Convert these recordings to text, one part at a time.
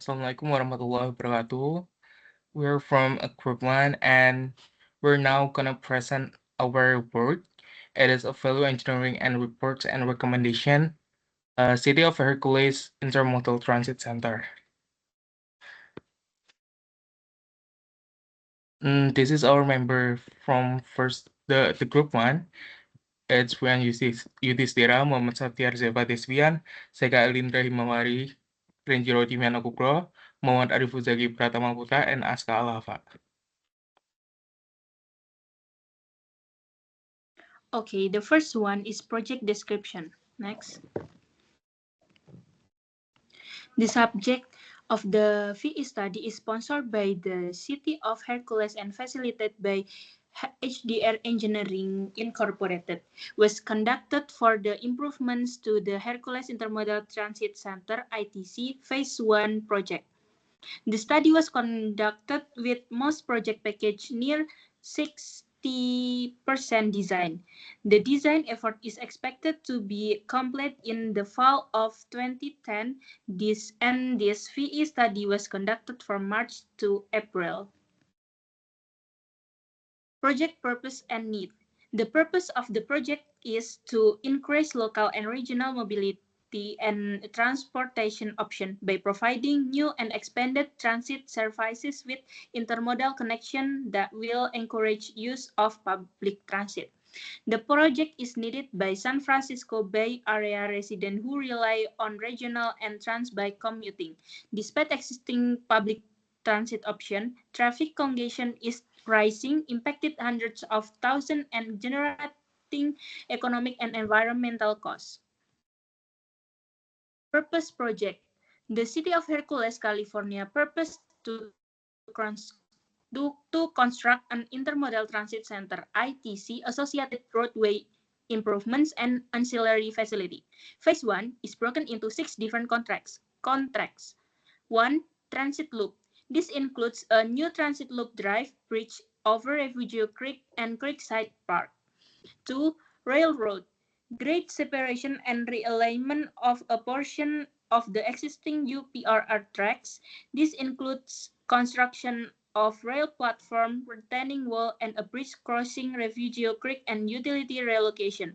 Assalamualaikum warahmatullahi wabarakatuh. We're from Group 1 and we're now gonna present our work. It is a value engineering and reports and recommendation, City of Hercules Intermodal Transit Center. This is our member from the Group 1. It's Rian Yudhistira, Muhammad Satyar Zeva Desvian, Sega Elindra Himawari, Renjiro Dimiano Kukro, Muhammad Arifuzagi Pratama Putra, and Aska Alafa. Okay, the first one is project description. Next. The subject of the VE study is sponsored by the City of Hercules and facilitated by HDR Engineering Incorporated, was conducted for the improvements to the Hercules Intermodal Transit Center ITC Phase 1 project. The study was conducted with most project package near 60% design. The design effort is expected to be complete in the fall of 2010. This VE study was conducted from March to April. Project purpose and need. The purpose of the project is to increase local and regional mobility and transportation option by providing new and expanded transit services with intermodal connection that will encourage use of public transit. The project is needed by San Francisco Bay Area residents who rely on regional and trans-by commuting. Despite existing public transit option, traffic congestion is rising, impacted hundreds of thousands and generating economic and environmental costs. Purpose project. The City of Hercules, California purpose to construct an intermodal transit center ITC associated roadway improvements and ancillary facility. Phase 1 is broken into 6 different contracts. 1. Transit loop. This includes a new transit loop drive, bridge over Refugio Creek and Creekside Park. 2. Railroad. Grade separation and realignment of a portion of the existing UPRR tracks. This includes construction of rail platform, retaining wall, and a bridge crossing Refugio Creek and utility relocation.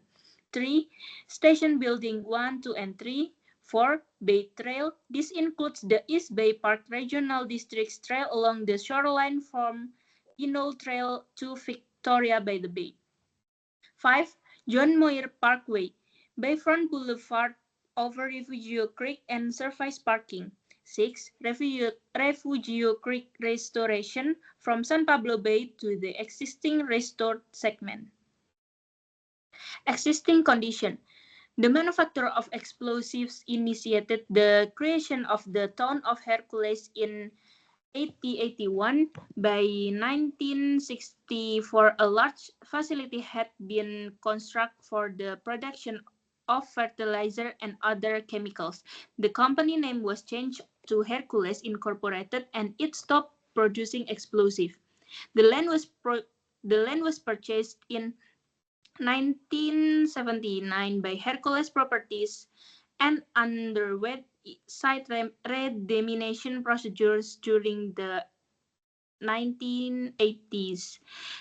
3. Station building 1, 2, and 3. 4. Bay Trail. This includes the East Bay Park Regional District's trail along the shoreline from Inole Trail to Victoria by the Bay. 5. John Muir Parkway, Bayfront Boulevard over Refugio Creek and surface parking. 6. Refugio Creek restoration from San Pablo Bay to the existing restored segment. Existing condition. The manufacturer of explosives initiated the creation of the town of Hercules in 1881. By 1964, a large facility had been constructed for the production of fertilizer and other chemicals. The company name was changed to Hercules Incorporated and it stopped producing explosives. The land was purchased in 1979 by Hercules Properties and underwent site redesignation procedures during the 1980s.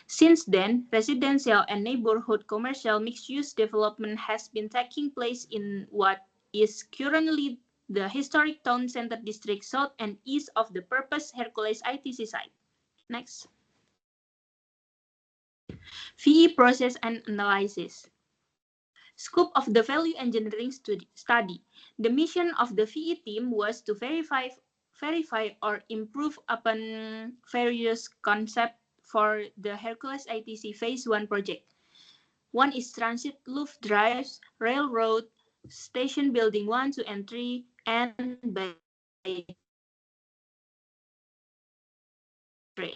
Since then, residential and neighborhood commercial mixed-use development has been taking place in what is currently the historic town center district south and east of the purpose Hercules ITC site. Next. VE process and analysis. Scope of the value engineering study. The mission of the VE team was to verify or improve upon various concepts for the Hercules ITC Phase 1 project. One is transit loop drives, railroad, station building 1, 2, and 3, and by trail.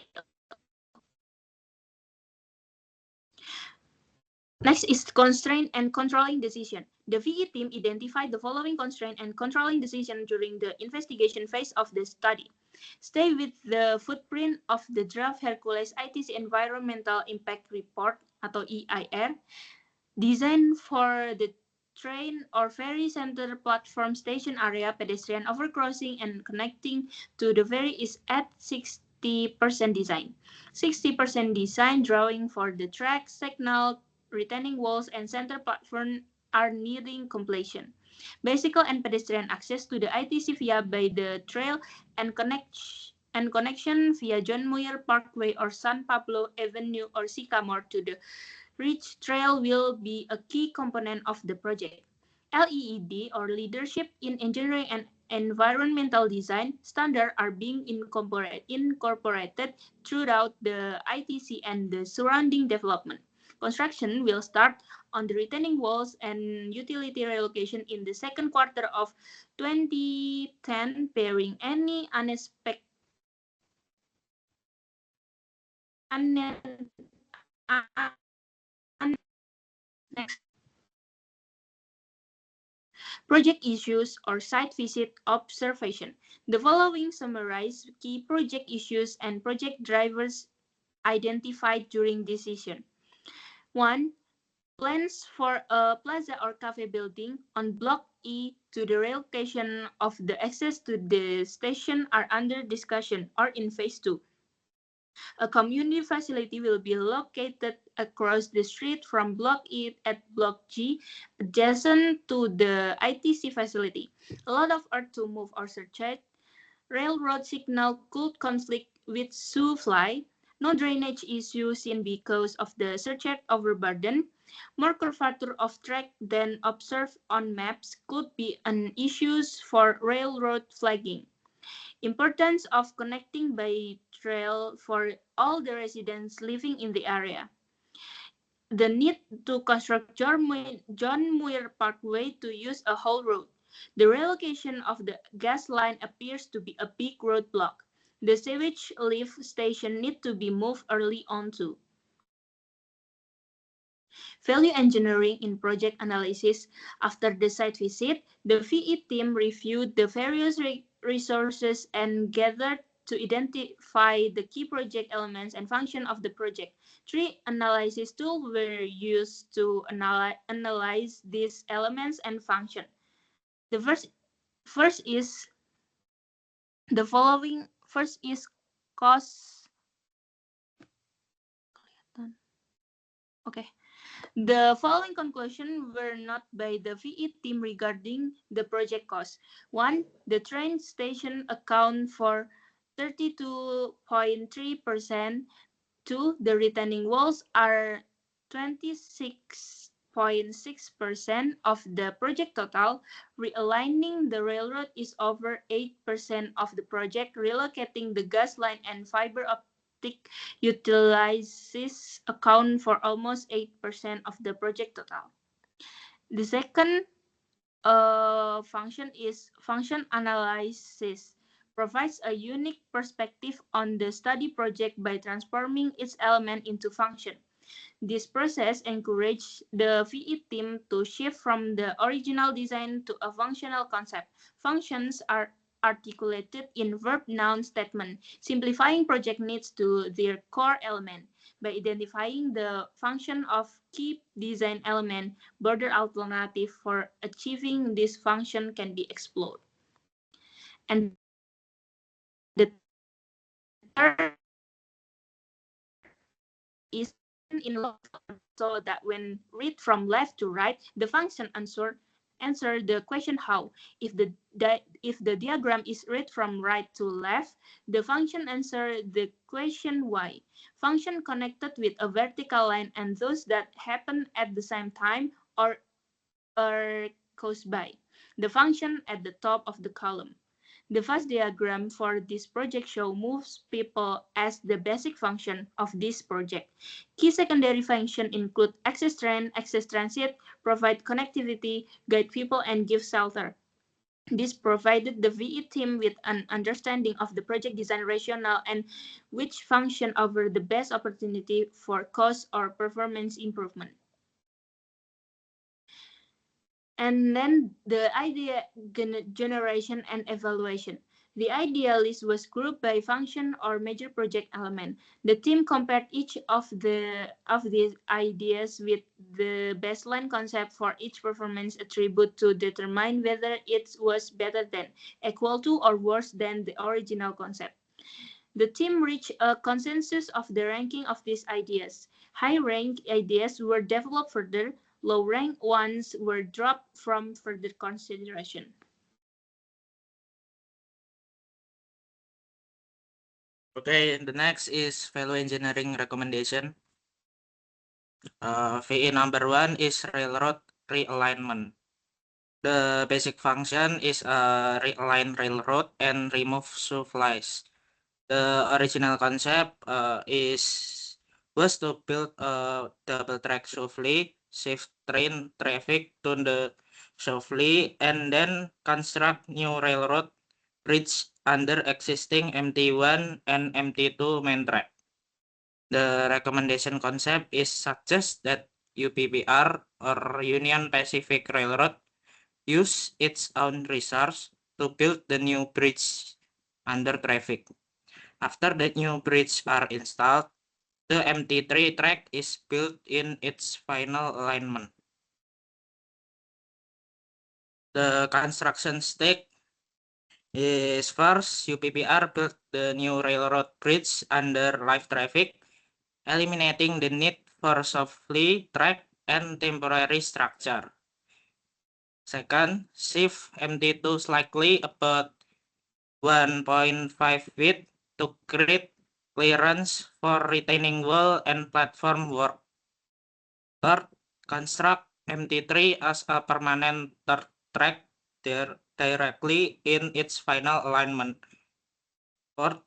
Next is constraint and controlling decision. The VE team identified the following constraint and controlling decision during the investigation phase of the study. Stay with the footprint of the draft Hercules ITC Environmental Impact Report atau EIR. Design for the train or ferry center platform station area pedestrian overcrossing and connecting to the ferry is at 60% design. 60% design drawing for the track, signal, retaining walls, and center platform are nearing completion. Bicycle and pedestrian access to the ITC via by the trail and connection via John Muir Parkway or San Pablo Avenue or Sycamore to the Ridge Trail will be a key component of the project. LEED or Leadership in Engineering and Environmental Design standard are being incorporated throughout the ITC and the surrounding development. Construction will start on the retaining walls and utility relocation in the second quarter of 2010, bearing any unexpected next project issues or site visit observation. The following summarize key project issues and project drivers identified during decision. 1. Plans for a plaza or cafe building on Block E to the relocation of the access to the station are under discussion or in phase 2. A community facility will be located across the street from Block E at Block G, adjacent to the ITC facility. A lot of earth to move or surcharge. Railroad signal could conflict with zoo fly. No drainage issue seen because of the surcharge overburden. More curvature of track than observed on maps could be an issue for railroad flagging. Importance of connecting by trail for all the residents living in the area. The need to construct John Muir Parkway to use a whole road. The relocation of the gas line appears to be a big roadblock. The sewage lift station need to be moved early on too. Value engineering in project analysis. After the site visit, the VE team reviewed the various resources and gathered to identify the key project elements and function of the project. 3 analysis tools were used to analyze these elements and function. The first is the following. First is cost. Okay. The following conclusions were not by the VE team regarding the project cost. 1. The train station account for 32.3%. 2. The retaining walls are 26.6% of the project total. Realigning the railroad is over 8% of the project. Relocating the gas line and fiber optic utilizes account for almost 8% of the project total. The second function is function analysis. Provides a unique perspective on the study project by transforming its element into function. This process encouraged the VE team to shift from the original design to a functional concept. Functions are articulated in verb-noun statement, simplifying project needs to their core element. By identifying the function of key design element, broader alternative for achieving this function can be explored. And the third is in so that when read from left to right, the function answer the question how. If the diagram is read from right to left, the function answer the question why. Function connected with a vertical line and those that happen at the same time or are caused by. The function at the top of the column. The first diagram for this project show moves people as the basic function of this project. Key secondary functions include access train, access transit, provide connectivity, guide people, and give shelter. This provided the VE team with an understanding of the project design rationale and which function offer the best opportunity for cost or performance improvement. And then the idea generation and evaluation. The idea list was grouped by function or major project element. The team compared each of these ideas with the baseline concept for each performance attribute to determine whether it was better than, equal to, or worse than the original concept. The team reached a consensus of the ranking of these ideas. High-ranked ideas were developed further, low-ranked ones were dropped from further consideration. Okay, the next is value engineering recommendation. VE number 1 is railroad realignment. The basic function is realign railroad and remove supplies. The original concept was to build a double track shuffle, shift train traffic to the shuffle, and then construct new railroad bridge under existing MT1 and MT2 main track. The recommendation concept is suggest that UPPR or Union Pacific Railroad use its own resource to build the new bridge under traffic. After the new bridge are installed, the MT3 track is built in its final alignment. The construction step is first, UPPR built the new railroad bridge under live traffic, eliminating the need for shuffle track and temporary structure. Second, shift MT2 slightly about 1.5 feet to create clearance for retaining wall and platform work. Third, construct MT3 as a permanent third track directly in its final alignment. Fourth,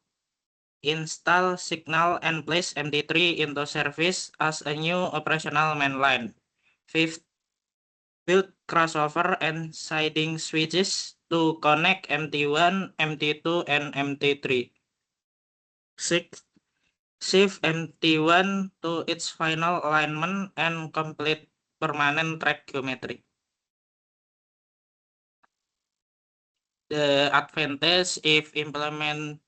install signal and place MT3 into service as a new operational main line. Fifth, build crossover and siding switches to connect MT1, MT2, and MT3. Sixth, shift MT1 to its final alignment and complete permanent track geometry. The advantage if implement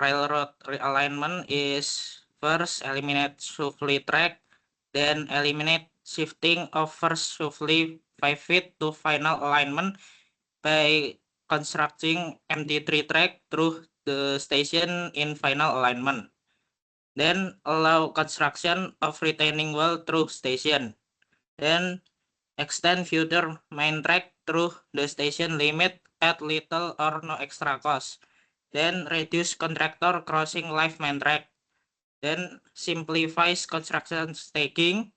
railroad realignment is first eliminate shuffle track, then eliminate shifting of first shuffle 5 feet to final alignment by constructing MT3 track through the station in final alignment. Then allow construction of retaining wall through station. Then extend future main track through the station limit at little or no extra cost. Then reduce contractor crossing live main track. Then simplifies construction staging.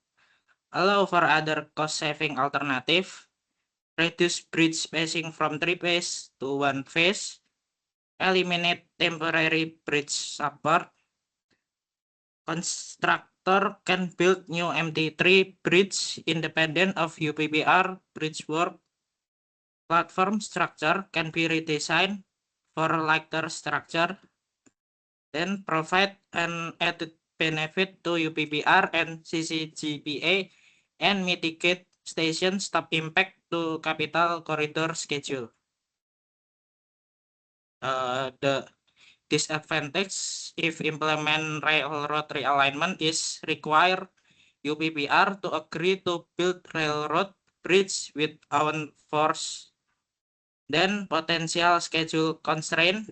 Allow for other cost-saving alternative. Reduce bridge spacing from 3 phase to 1 phase. Eliminate temporary bridge support. Constructor can build new MT3 bridge independent of UPPR bridge work. Platform structure can be redesigned for lighter structure. Then provide an added benefit to UPPR and CCGPA and mitigate station stop impact to capital corridor schedule. The disadvantage if implement railroad realignment is require UPPR to agree to build railroad bridge with own force. Then potential schedule constraint.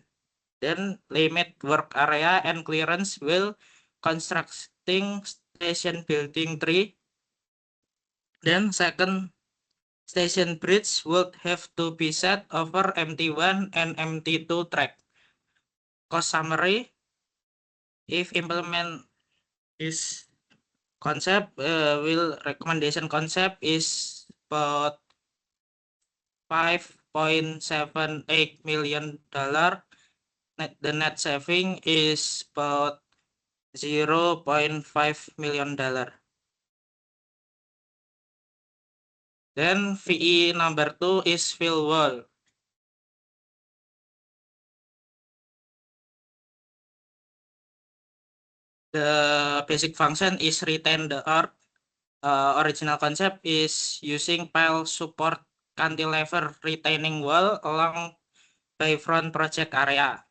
Then limit work area and clearance while constructing station building 3. Then second, station bridge would have to be set over MT1 and MT2 track. Cost summary, if implement this concept, recommendation concept is about $5.78 million. The net saving is about $0.5 million. Then VE number 2 is fill wall. The basic function is retain the earth. Original concept is using pile support cantilever retaining wall along bayfront project area.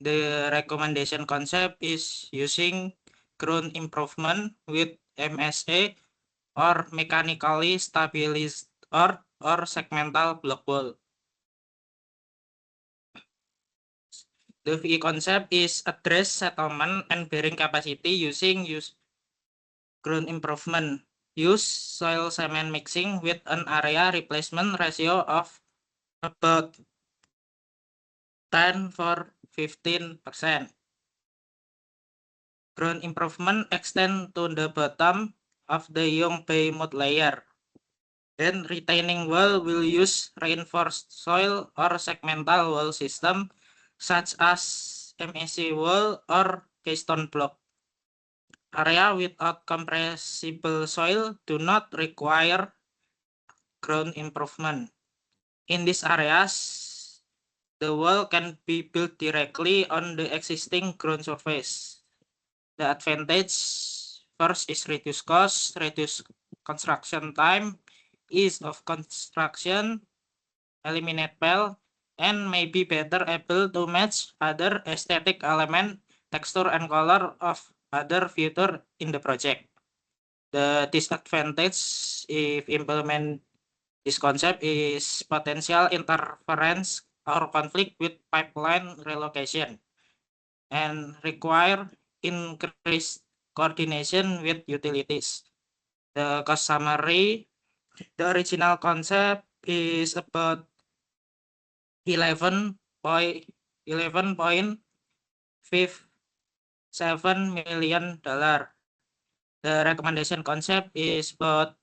The recommendation concept is using ground improvement with MSA or mechanically stabilized or segmental block wall. The VE concept is address settlement and bearing capacity using ground improvement. Use soil cement mixing with an area replacement ratio of about 10 for 15%. Ground improvement extend to the bottom of the Young Bay mud layer. Then retaining wall will use reinforced soil or segmental wall system such as MSC wall or keystone block. Area without compressible soil do not require ground improvement. In these areas, the wall can be built directly on the existing ground surface. The advantage first is reduce cost, reduce construction time, ease of construction, eliminate fail, and may be better able to match other aesthetic element, texture, and color of other feature in the project. The disadvantage if implement this concept is potential interference or conflict with pipeline relocation and require increased coordination with utilities. The cost summary, the original concept is about $11.57 million. The recommendation concept is about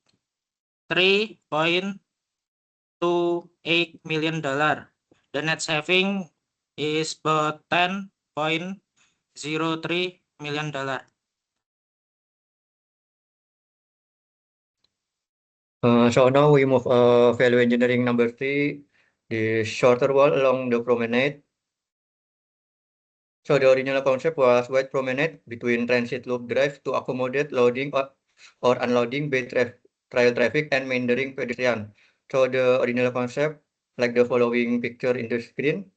$3.28 million. The net saving is about $10.03 million. So now we move value engineering number 3, the shorter wall along the promenade. So the original concept was wide promenade between transit loop drive to accommodate loading or unloading bay trail traffic and meandering pedestrian. So the original concept, like the following picture in the screen.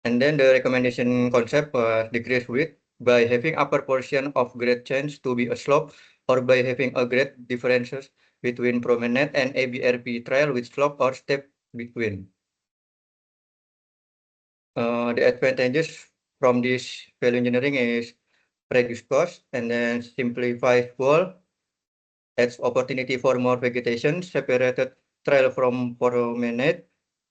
And then the recommendation concept was decrease width by having upper portion of grade change to be a slope or by having a grade differences between promenade and ABRP trail with slope or step between. The advantages from this value engineering is reduce cost and then simplify wall, adds opportunity for more vegetation, separated trail from promenade,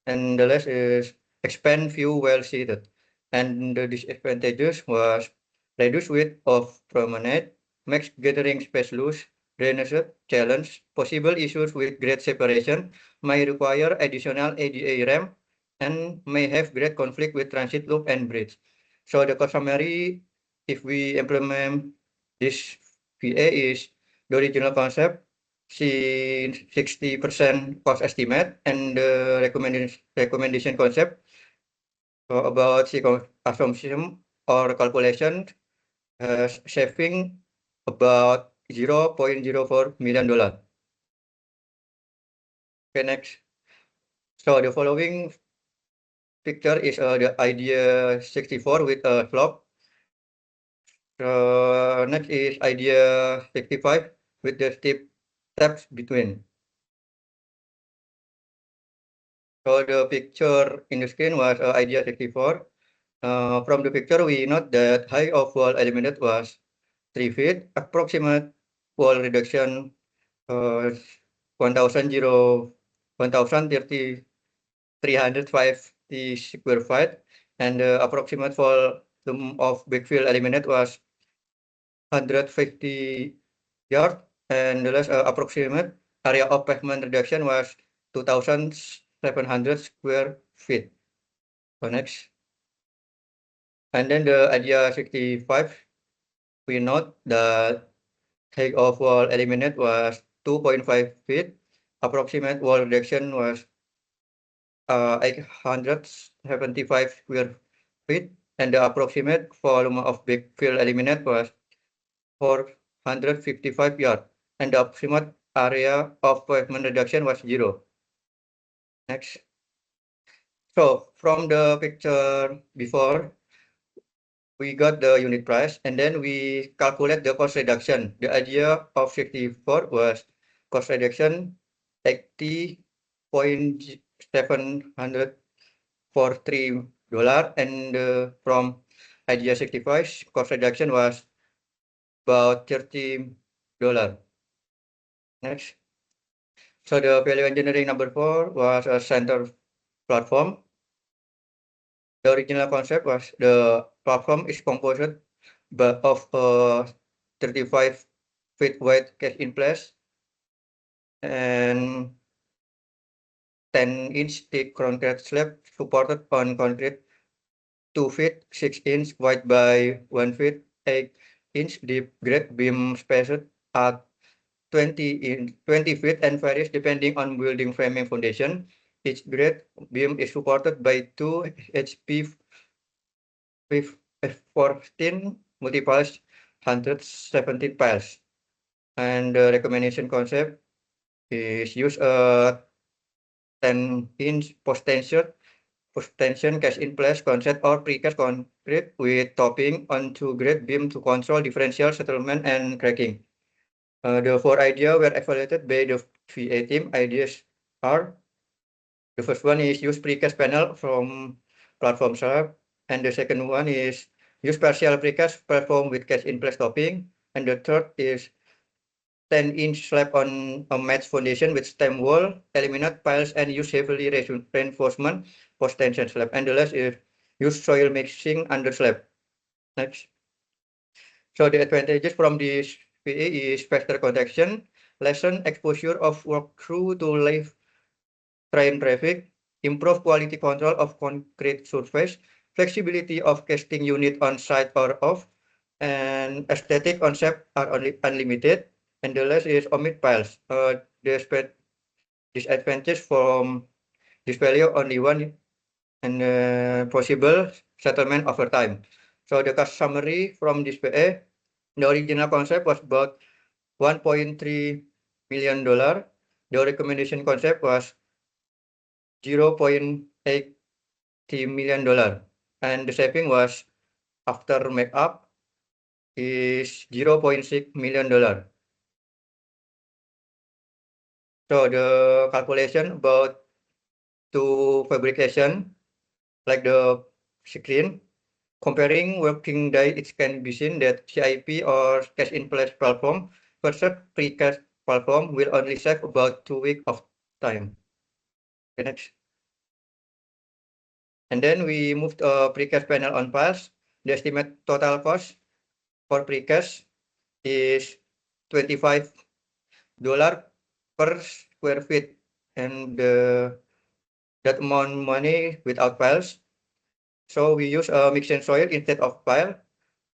and the last is expand view well seated. And the disadvantages was reduce width of promenade, makes gathering space loose, drainage challenge, possible issues with grade separation, may require additional ADA ramp, and may have great conflict with transit loop and bridge. So the cost summary, if we implement this VA is the original concept, see 60% cost estimate, and the recommendation concept about the assumption or calculation saving about $0.04 million. Okay, next. So the following picture is the idea 64 with a slope. Next is idea 65 with the steep steps between. So the picture in the screen was idea 64. From the picture, we note that height of wall eliminated was 3 feet. Approximate wall reduction 1,350 square feet, and the approximate volume of backfill eliminated was 150 yards, and the last approximate area of pavement reduction was 2,700 square feet. So next. And then the idea 65, we note that height of wall eliminated was 2.5 feet. Approximate wall reduction was 875 square feet, and the approximate volume of backfill eliminated was 455 yards, and the approximate area of pavement reduction was 0. Next. So from the picture before, we got the unit price and then we calculate the cost reduction. The idea of 64 was cost reduction 80.743 dollar, and from idea 65 cost reduction was about $30. Next. So the value engineering number 4 was a center platform. The original concept was the platform is composed of 35 feet wide case in place and 10-inch thick concrete slab supported on concrete 2 feet 6 inch wide by 1 feet 8-inch deep grade beam spaced at 20 feet and varies depending on building framing foundation. Each grade beam is supported by 2 HP 14 multipiles 117 piles. And the recommendation concept is use a 10-inch post-tension cast in place concept or precast concrete with topping onto grade beam to control differential settlement and cracking. The 4 ideas were evaluated by the VA team. Ideas are: the first one is use precast panel from platform slab, and the second one is use partial precast platform with cast in place topping, and the third is 10-inch slab on a match foundation with stem wall, eliminate piles, and use heavily reinforcement post-tension slab. And the last is use soil mixing under slab. Next. So the advantages from this PE is faster contaction, lessen exposure of work crew to live train traffic, improve quality control of concrete surface, flexibility of casting unit on site or off, and aesthetic concept are only unlimited. And the last is omit piles. The disadvantage from this value only one and possible settlement over time. So the cost summary from this PA, the original concept was about $1.3 million. The recommendation concept was $0.80 million, and the saving was after makeup is $0.6 million. So the calculation about to fabrication, like the screen, comparing working day, it can be seen that CIP or cast in place platform versus precast platform will only save about 2 weeks of time. Okay, next. And then we moved a precast panel on piles. The estimate total cost for precast is $25 per square feet, and that amount money without piles. So we use a mixed soil instead of pile.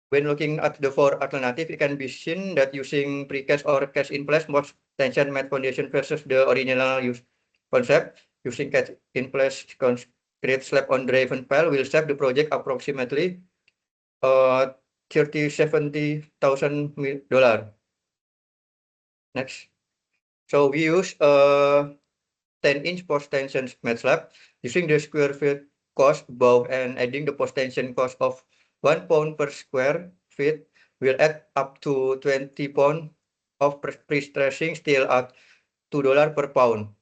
When looking at the 4 alternative, it can be seen that using precast or cast in place most tension mat foundation versus the original use concept. Using cast in place concrete slab on driven pile will save the project approximately $70,000. Next. So we use a 10-inch post tension mat slab using the square feet cost above and adding the post tension cost of 1 pound per square feet will add up to 20 pound of pre-stressing steel at $2 per pound.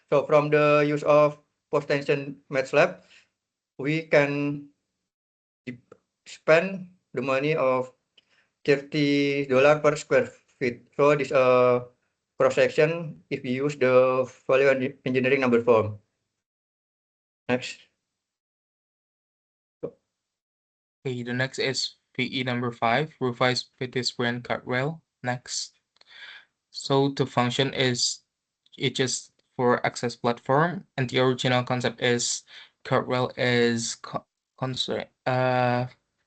So from the use of post tension mat slab, we can spend the money of $30 per square feet. So this cross section if we use the value engineering number 4. Next. Okay, the next is PE number 5, revised pedestrian guardrail. Next. So the function is it just for access platform, and the original concept is guardrail is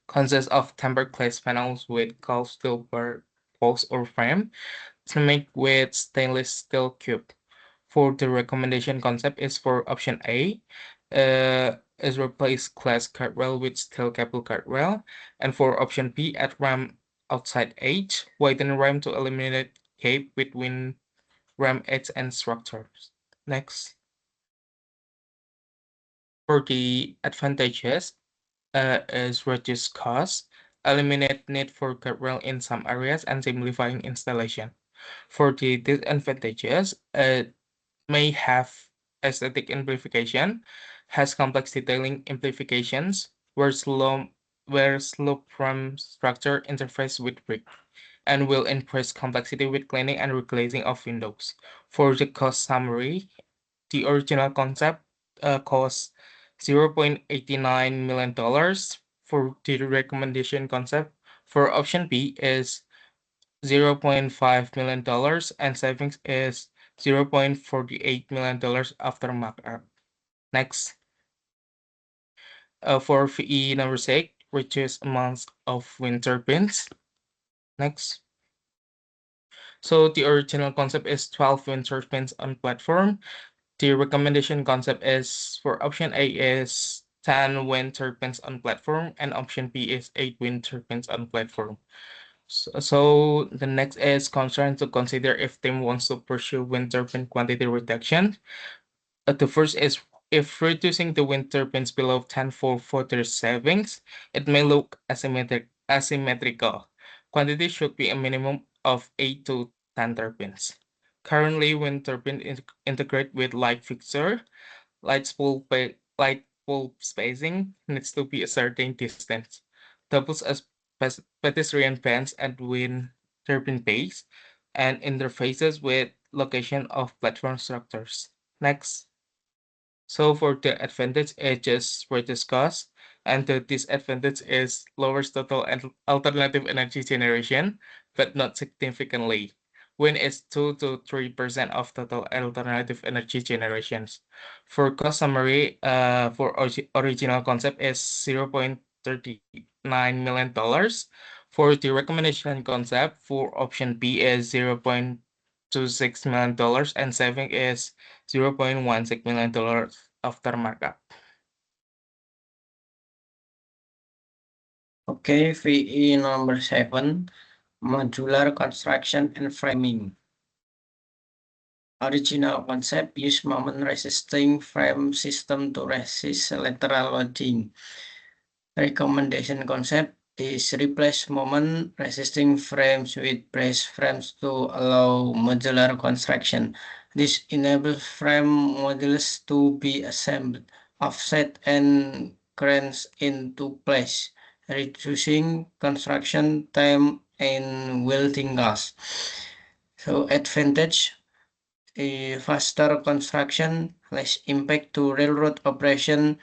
consists of tempered glass panels with curved steel post or frame to make with stainless steel cube. For the recommendation concept is for option A, is replace glass guardrail with steel cable guardrail, and for option B, add ram outside edge, widen ram to eliminate gap between ram edge and structures. Next. For the advantages, is reduce cost, eliminate need for guardrail in some areas, and simplifying installation. For the disadvantages, it may have aesthetic amplification, has complex detailing implications, where slope from structure interface with brick, and will increase complexity with cleaning and reglazing of windows. For the cost summary, the original concept cost $0.89 million. For the recommendation concept, for option B is $0.5 million, and savings is $0.48 million after markup. Next, for VE number 6, reduce amounts of wind turbines. Next. So the original concept is 12 wind turbines on platform. The recommendation concept is for option A is 10 wind turbines on platform, and option B is 8 wind turbines on platform. So the next is concern to consider if team wants to pursue wind turbine quantity reduction. The first is if reducing the wind turbines below 10-fold for their savings, it may look asymmetrical. Quantity should be a minimum of 8 to 10 turbines. Currently, wind turbines integrate with light fixture, light pole spacing needs to be a certain distance. Doubles as pedestrian bands and wind turbine base, and interfaces with location of platform structures. Next. So for the advantage, edges were discussed, and the disadvantage is lowers total and alternative energy generation, but not significantly. Wind is 2 to 3% of total alternative energy generations. For cost summary, for original concept is $0.39 million. For the recommendation concept, for option B is $0.26 million, and saving is $0.16 million after markup. Okay, VE number 7, modular construction and framing. Original concept use moment resisting frame system to resist lateral loading. Recommendation concept is replace moment resisting frames with brace frames to allow modular construction. This enables frame modules to be assembled, offset, and cranes into place, reducing construction time and welding costs. So advantage, faster construction, less impact to railroad operation,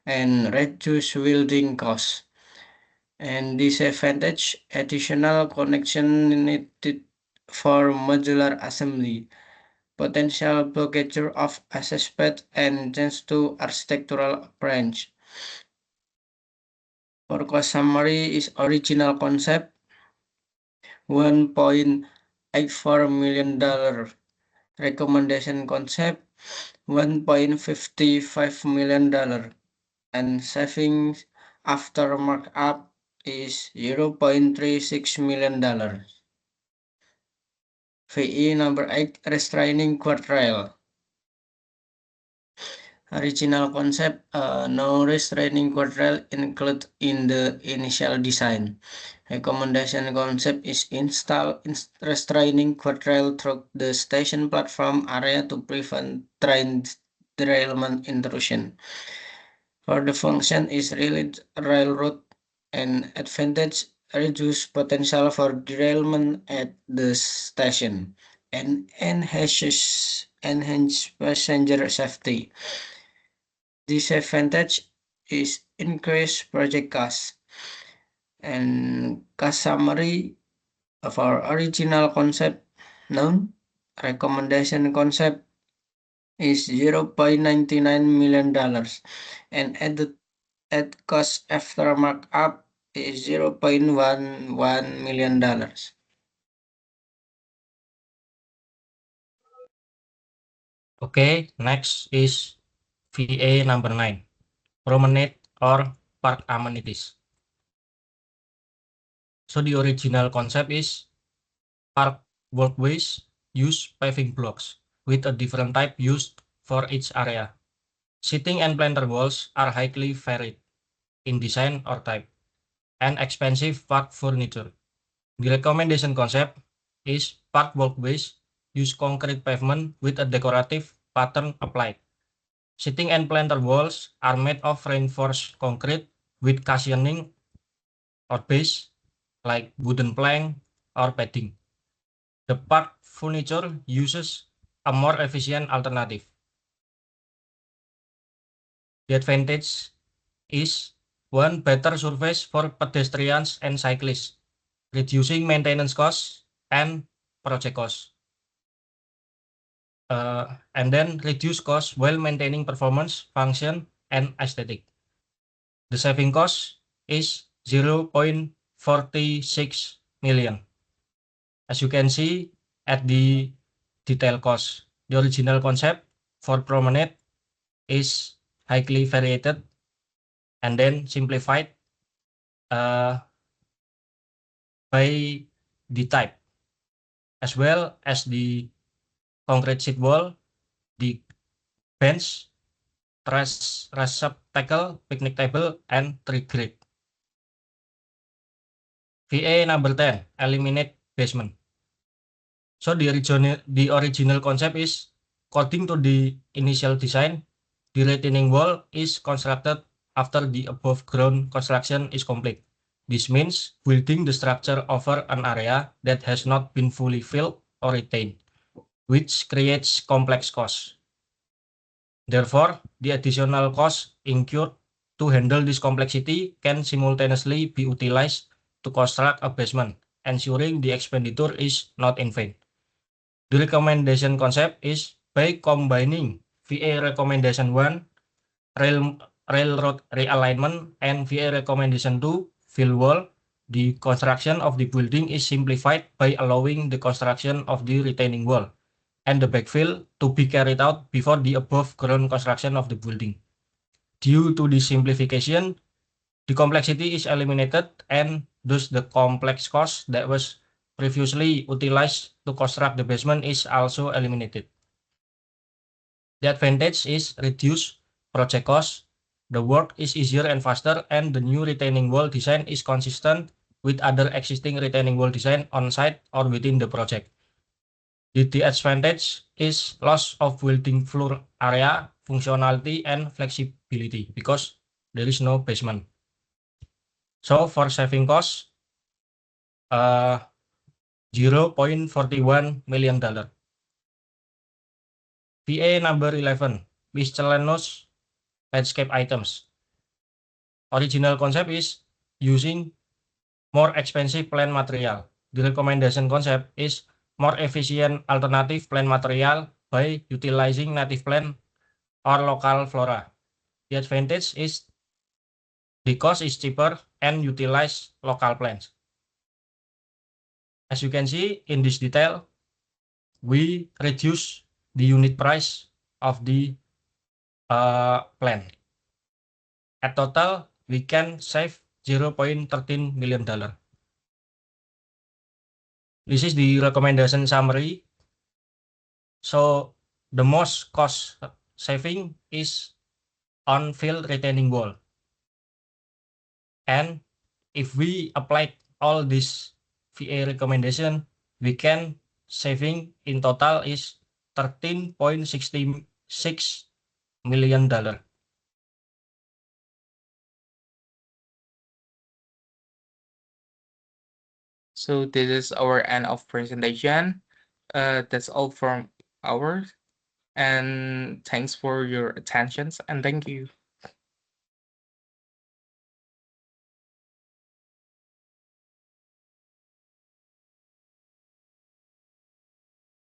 and reduce welding costs. And disadvantage, additional connection needed for modular assembly, potential blockage of access path, and change to architectural approach. For cost summary is original concept, $1.84 million. Recommendation concept, $1.55 million. And savings after markup is $0.36 million. VE number 8, restraining guardrail. Original concept, no restraining guardrail included in the initial design. Recommendation concept is install restraining guardrail through the station platform area to prevent train derailment intrusion. For the function is railroad and advantage, reduce potential for derailment at the station and enhance passenger safety. Disadvantage is increased project cost. And cost summary of our original concept known. Recommendation concept is $0.99 million, and at cost after markup is $0.11 million. Okay, next is VA number 9, promenade or park amenities. So the original concept is park walkways use paving blocks with a different type used for each area. Seating and planter walls are highly varied in design or type, and expensive park furniture. The recommendation concept is park walkways use concrete pavement with a decorative pattern applied. Seating and planter walls are made of reinforced concrete with cushioning or base like wooden plank or padding. The park furniture uses a more efficient alternative. The advantage is one, better surface for pedestrians and cyclists, reducing maintenance costs and project costs. And then reduce costs while maintaining performance, function, and aesthetic. The saving cost is 0.46 million. As you can see at the detail cost, the original concept for promenade is highly variated and then simplified by the type, as well as the concrete sheet wall, the bench, receptacle, picnic table, and tree grate. VA number 10, eliminate basement. So the original concept is, according to the initial design, the retaining wall is constructed after the above ground construction is complete. This means building the structure over an area that has not been fully filled or retained, which creates complex costs. Therefore, the additional costs incurred to handle this complexity can simultaneously be utilized to construct a basement, ensuring the expenditure is not in vain. The recommendation concept is by combining VA recommendation 1, railroad realignment, and VA recommendation 2, fill wall, the construction of the building is simplified by allowing the construction of the retaining wall and the backfill to be carried out before the above ground construction of the building. Due to the simplification, the complexity is eliminated and thus the complex cost that was previously utilized to construct the basement is also eliminated. The advantage is reduced project cost, the work is easier and faster, and the new retaining wall design is consistent with other existing retaining wall design on site or within the project. The disadvantage is loss of building floor area, functionality, and flexibility because there is no basement. So for saving costs, $0.41 million. VA number 11, miscellaneous landscape items. Original concept is using more expensive plant material. The recommendation concept is more efficient alternative plant material by utilizing native plant or local flora. The advantage is the cost is cheaper and utilize local plants. As you can see in this detail, we reduce the unit price of the plant. At total, we can save $0.13 million. This is the recommendation summary. So the most cost saving is on fill retaining wall. And if we applied all this VA recommendation, we can saving in total is $13.66 million. So this is our end of presentation. That's all from ours. And thanks for your attention and thank you.